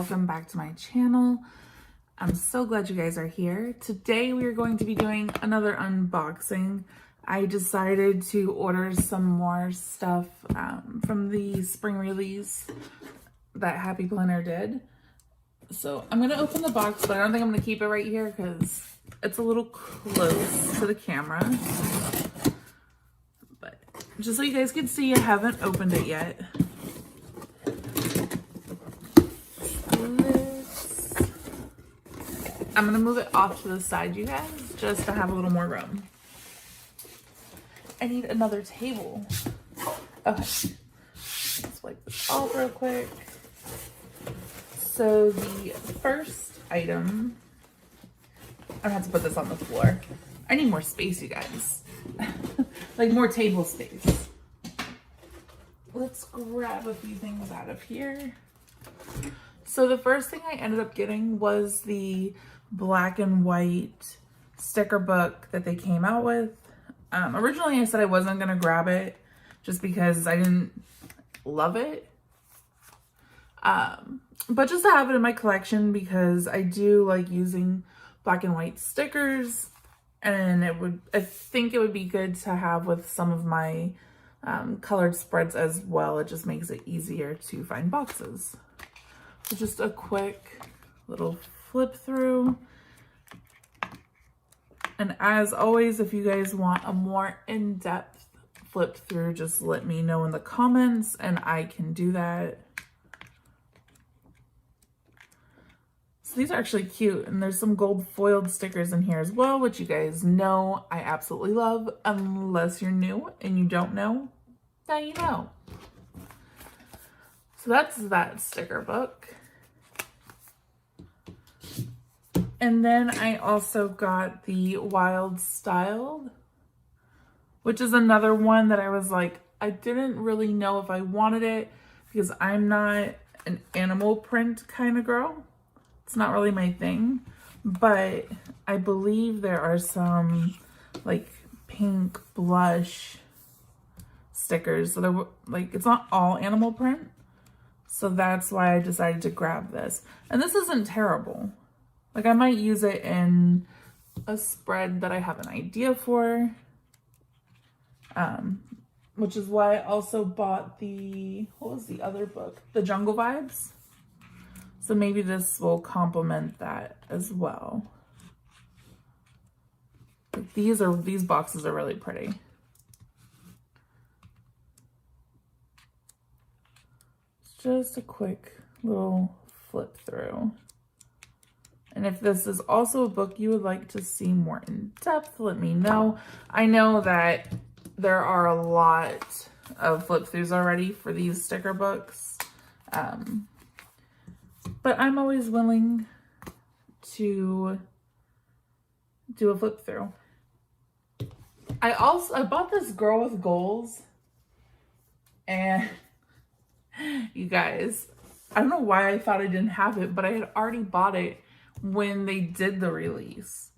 welcome back to my channel. I'm so glad you guys are here. Today we are going to be doing another unboxing. I decided to order some more stuff from the spring release that Happy Planner did. So I'm going to open the box, but I don't think I'm going to keep it right here because it's a little close to the camera. But just so you guys can see, I haven't opened it yet. I'm going to move it off to the side, you guys, just to have a little more room. I need another table. Okay. Let's wipe this off real quick. So the first item, I'm gonna have to put this on the floor. I need more space, you guys. Like more table space. Let's grab a few things out of here. So the first thing I ended up getting was the black and white sticker book that they came out with. Originally I said I wasn't gonna grab it just because I didn't love it. But just to have it in my collection because I do like using black and white stickers, and I think it would be good to have with some of my colored spreads as well. It just makes it easier to find boxes. So just a quick little flip through. And as always, if you guys want a more in-depth flip through, just let me know in the comments and I can do that. So these are actually cute, and there's some gold foiled stickers in here as well, which you guys know I absolutely love. Unless you're new and you don't know, now you know. So that's that sticker book. And then I also got the Wild Styled, which is another one that I was like, I didn't really know if I wanted it because I'm not an animal print kind of girl. It's not really my thing, but I believe there are some like pink blush stickers. So they're like, it's not all animal print. So that's why I decided to grab this. And this isn't terrible. Like I might use it in a spread that I have an idea for. Which is why I also bought what was the other book? The Jungle Vibes. So maybe this will complement that as well. But these boxes are really pretty. It's just a quick little flip through. And if this is also a book you would like to see more in depth, let me know. I know that there are a lot of flip throughs already for these sticker books. But I'm always willing to do a flip through. I bought this Girl with Goals, and you guys, I don't know why I thought I didn't have it, but I had already bought it when they did the release.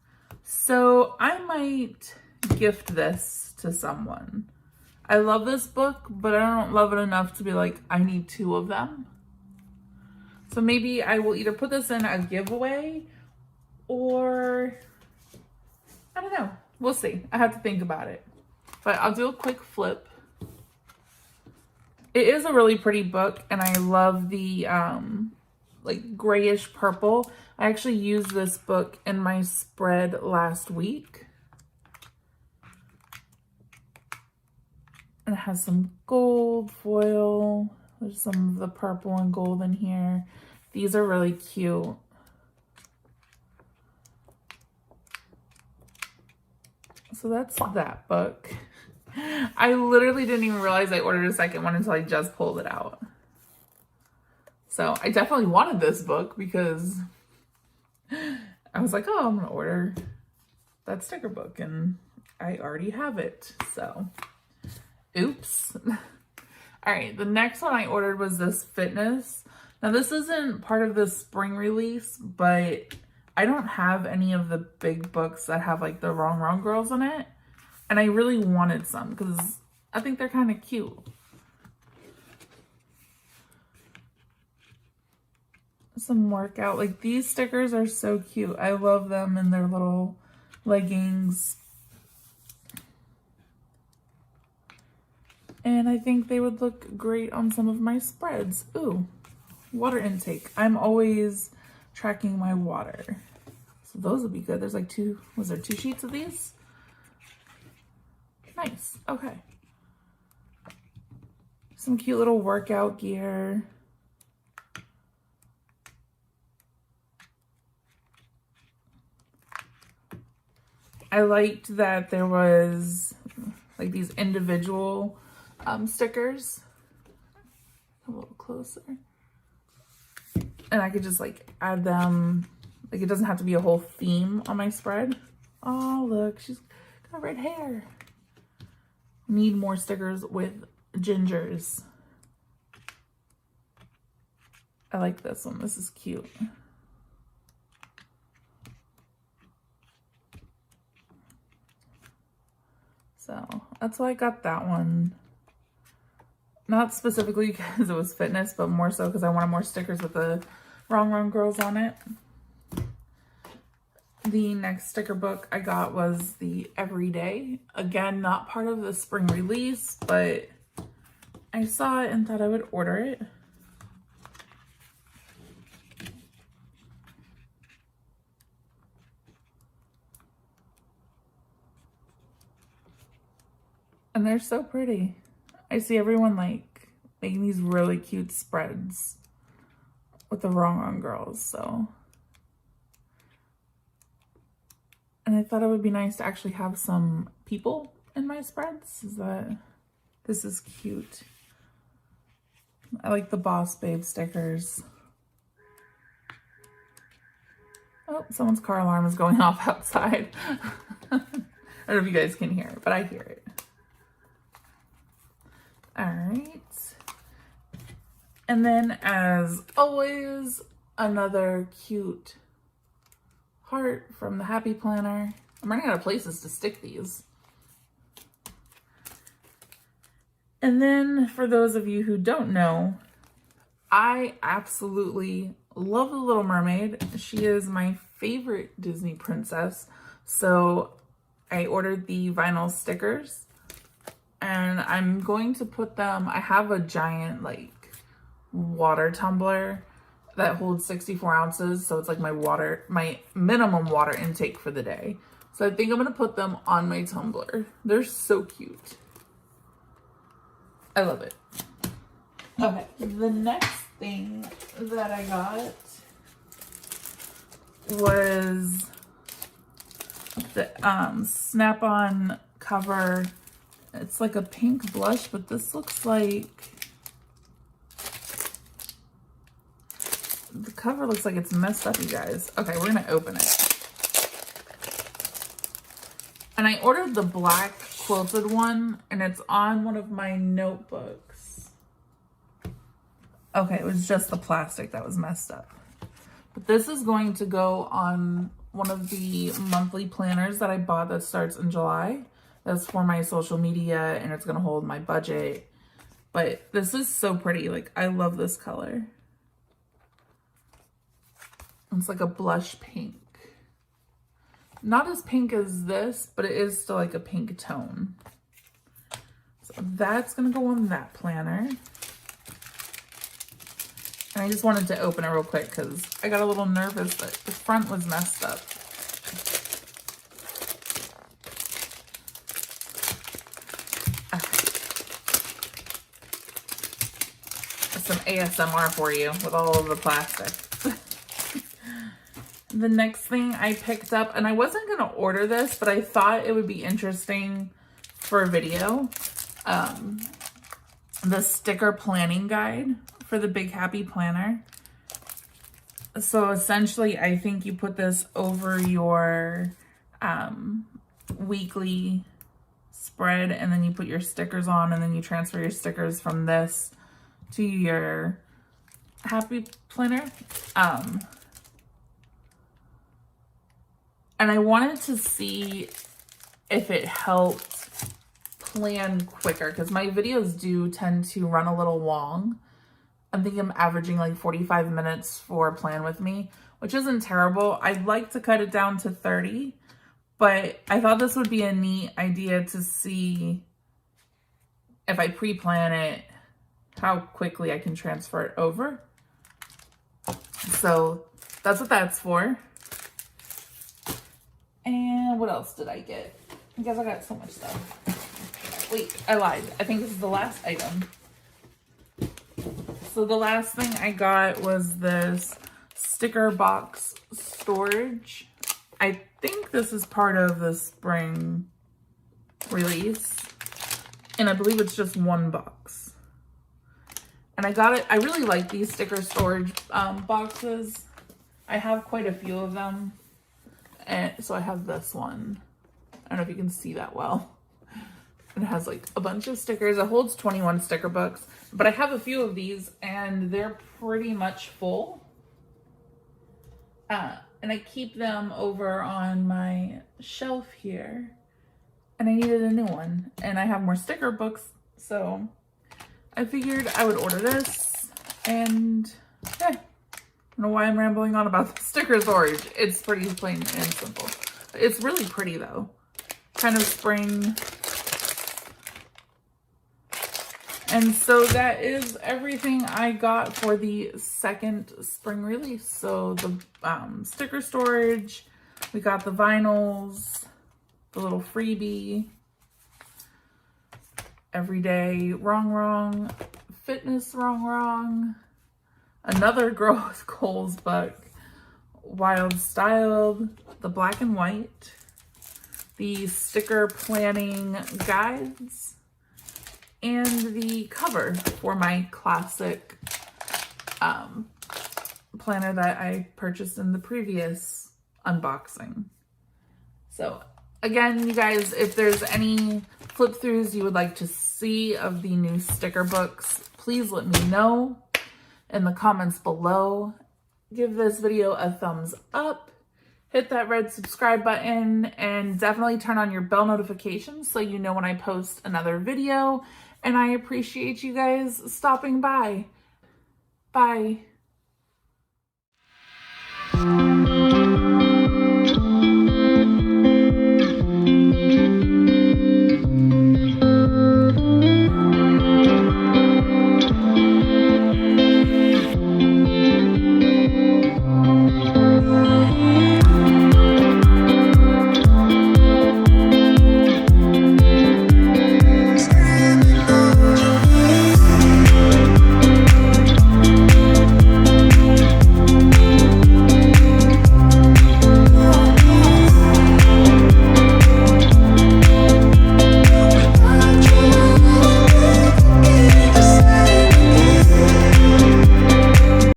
So I might gift this to someone. I love this book, but I don't love it enough to be like, I need 2 of them. So maybe I will either put this in a giveaway or I don't know. We'll see. I have to think about it. But I'll do a quick flip. It is a really pretty book, and I love the like grayish purple. I actually used this book in my spread last week. And it has some gold foil. There's some of the purple and gold in here. These are really cute. So that's that book. I literally didn't even realize I ordered a second one until I just pulled it out. So I definitely wanted this book because I was like, oh, I'm gonna order that sticker book, and I already have it. So, oops. All right, the next one I ordered was this Fitness. Now this isn't part of the spring release, but I don't have any of the big books that have like the Wrong Girls in it. And I really wanted some because I think they're kind of cute. some workout. Like these stickers are so cute. I love them in their little leggings. And I think they would look great on some of my spreads. Ooh, water intake. I'm always tracking my water. So those would be good. There's like two, was there 2 sheets of these? Nice, okay. Some cute little workout gear. I liked that there was like these individual stickers. A little closer. And I could just like add them. Like it doesn't have to be a whole theme on my spread. Oh, look, she's got red hair. Need more stickers with gingers. I like this one. This is cute. So that's why I got that one. Not specifically because it was fitness, but more so because I wanted more stickers with the Wrong Wrong Girls on it. The next sticker book I got was the Everyday. Again, not part of the spring release, but I saw it and thought I would order it. And they're so pretty. I see everyone like making these really cute spreads with the Wrong Wrong Girls, so. And I thought it would be nice to actually have some people in my spreads. This is cute. I like the Boss Babe stickers. Oh, someone's car alarm is going off outside. I don't know if you guys can hear it, but I hear it. All right. And then as always, another cute heart from the Happy Planner. I'm running out of places to stick these. And then for those of you who don't know, I absolutely love The Little Mermaid. She is my favorite Disney princess. So I ordered the vinyl stickers and I'm going to put them, I have a giant like water tumbler that holds 64 ounces. So it's like my minimum water intake for the day. So I think I'm gonna put them on my tumbler. They're so cute. I love it. Okay, the next thing that I got was the Snap-on cover. It's like a pink blush, but this looks like, the cover looks like it's messed up, you guys. Okay, we're gonna open it. And I ordered the black quilted one, and it's on one of my notebooks. Okay, it was just the plastic that was messed up. But this is going to go on one of the monthly planners that I bought that starts in July. That's for my social media, and it's gonna hold my budget. But this is so pretty. Like, I love this color. It's like a blush pink. Not as pink as this, but it is still like a pink tone. So that's gonna go on that planner. And I just wanted to open it real quick because I got a little nervous that the front was messed up. Some ASMR for you with all of the plastic. The next thing I picked up, and I wasn't going to order this, but I thought it would be interesting for a video. The sticker planning guide for the Big Happy Planner. So essentially, I think you put this over your weekly spread, and then you put your stickers on, and then you transfer your stickers from this to your Happy Planner. And I wanted to see if it helped plan quicker, because my videos do tend to run a little long. I think I'm averaging like 45 minutes for Plan With Me, which isn't terrible. I'd like to cut it down to 30, but I thought this would be a neat idea to see if I pre-plan it, how quickly I can transfer it over. So that's what that's for. And what else did I get? I guess I got so much stuff. Wait, I lied. I think this is the last item. So the last thing I got was this sticker box storage. I think this is part of the spring release. And I believe it's just one box. And I got it. I really like these sticker storage boxes. I have quite a few of them. And so I have this one. I don't know if you can see that well. It has like a bunch of stickers. It holds 21 sticker books. But I have a few of these and they're pretty much full. And I keep them over on my shelf here. And I needed a new one. And I have more sticker books. So I figured I would order this. And yeah. I don't know why I'm rambling on about the sticker storage. It's pretty plain and simple. It's really pretty though. Kind of spring. And so that is everything I got for the second spring release. So the sticker storage, we got the vinyls, the little freebie, Everyday Wrong Wrong, Fitness Wrong Wrong, another Girl with Goals book, Wild Styled, the black and white, the sticker planning guides, and the cover for my classic planner that I purchased in the previous unboxing. So again, you guys, if there's any flip throughs you would like to see of the new sticker books, please let me know in the comments below. Give this video a thumbs up, hit that red subscribe button, and definitely turn on your bell notifications so you know when I post another video. And I appreciate you guys stopping by. Bye.